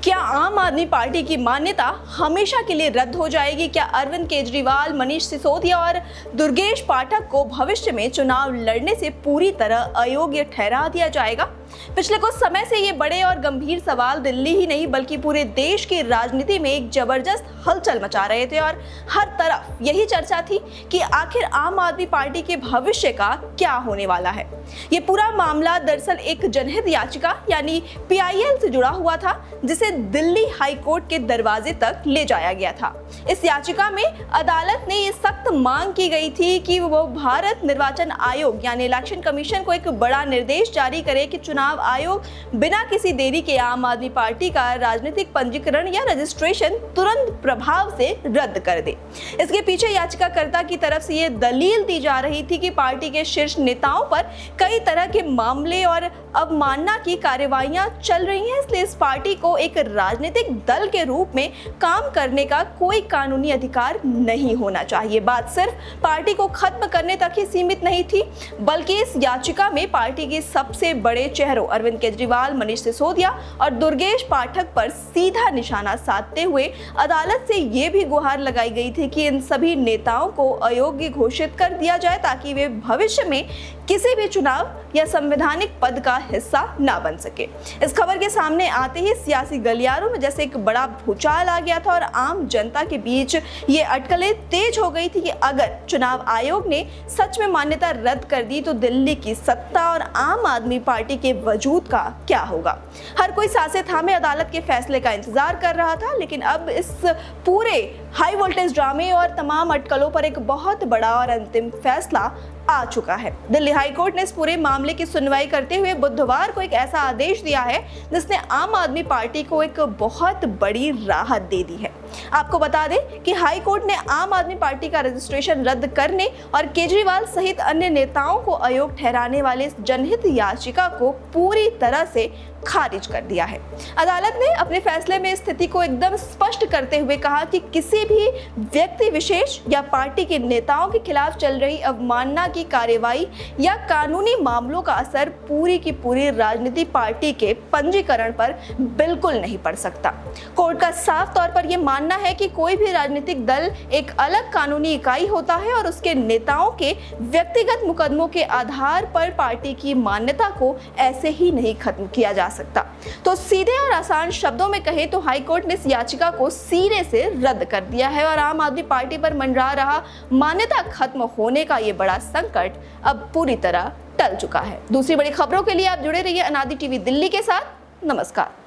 क्या आम आदमी पार्टी की मान्यता हमेशा के लिए रद्द हो जाएगी? क्या अरविंद केजरीवाल, मनीष सिसोदिया और दुर्गेश पाठक को भविष्य में चुनाव लड़ने से पूरी तरह अयोग्य ठहरा दिया जाएगा? पिछले कुछ समय से ये बड़े और गंभीर सवाल दिल्ली ही नहीं बल्कि पूरे देश की राजनीति में एक जबरदस्त हलचल मचा रहे थे और हर तरफ यही चर्चा थी कि आखिर आम आदमी पार्टी के भविष्य का क्या होने वाला है। ये पूरा मामला दरअसल एक जनहित याचिका यानी PIL से जुड़ा हुआ था, जिसे दिल्ली हाई कोर्ट के दरवाजे तक ले जाया गया था। इस याचिका में अदालत ने ये सख्त मांग की गई थी कि वो भारत निर्वाचन आयोग यानी इलेक्शन कमीशन को एक बड़ा निर्देश जारी करे कि चुनाव आयोग बिना किसी देरी के आम आदमी पार्टी का राजनीतिक पंजीकरण या रजिस्ट्रेशन तुरंत प्रभाव से रद्द कर दे। इसके पीछे याचिकाकर्ता की तरफ से ये दलील दी जा रही थी कि पार्टी के शीर्ष नेताओं पर कई तरह के मामले और अवमानना की कार्रवाइयां चल रही हैं, इसलिए इस पार्टी को एक राजनीतिक दल के रूप में काम करने का कोई कानूनी अधिकार नहीं होना चाहिए। बात सिर्फ पार्टी को खत्म करने तक ही सीमित नहीं थी, बल्कि इस याचिका में पार्टी के सबसे बड़े चेहरों अरविंद केजरीवाल, मनीष सिसोदिया और दुर्गेश पाठक पर सीधा निशाना साधते हुए अदालत से ये भी गुहार लगाई गई थी कि इन सभी नेताओं को अयोग्य घोषित कर दिया जाए ताकि वे भविष्य में किसी भी चुनाव या संवैधानिक पद का हिस्सा ना बन सके। इस खबर के सामने आते ही सियासी गलियारों में जैसे एक बड़ा भूचाल आ गया था और आम जनता के बीच ये अटकलें तेज हो गई थी कि अगर चुनाव आयोग ने सच में मान्यता रद्द कर दी तो दिल्ली की सत्ता और आम आदमी पार्टी के वजूद का क्या होगा। हर कोई सांसें थामे अदालत के फैसले का इंतजार कर रहा था, लेकिन अब इस पूरे हाई वोल्टेज ड्रामे और तमाम अटकलों पर एक बहुत बड़ा और अंतिम फैसला आ चुका है। दिल्ली हाई कोर्ट ने इस पूरे मामले की सुनवाई करते हुए बुधवार को एक ऐसा आदेश दिया है जिसने आम आदमी पार्टी को एक बहुत बड़ी राहत दे दी है। आपको बता दें कि हाई कोर्ट ने आम आदमी पार्टी का रजिस्ट्रेशन रद्द करने और केजरीवाल सहित अन्य नेताओं को अयोग्य ठहराने वाले इस जनहित याचिका को पूरी तरह से खारिज कर दिया है। अदालत ने अपने फैसले में स्थिति को एकदम स्पष्ट करते हुए कहा कि किसी भी व्यक्ति विशेष या पार्टी के नेताओं के खिलाफ चल रही अवमानना की कार्रवाई या कानूनी मामलों का असर पूरी की पूरी राजनीतिक पार्टी के पंजीकरण पर बिल्कुल नहीं पड़ सकता। कोर्ट का साफ तौर पर यह मानना है कि कोई भी राजनीतिक दल एक अलग कानूनी इकाई होता है और उसके नेताओं के व्यक्तिगत मुकदमों के आधार पर पार्टी की मान्यता को ऐसे ही नहीं खत्म किया जा सकता। तो सीधे और आसान शब्दों में कहें तो हाई कोर्ट ने इस याचिका को सिरे से रद्द कर दिया है और आम आदमी पार्टी पर मंडरा रहा मान्यता खत्म होने का ये बड़ा संकट अब पूरी तरह टल चुका है। दूसरी बड़ी खबरों के लिए आप जुड़े रहिए अनादि टीवी दिल्ली के साथ। नमस्कार।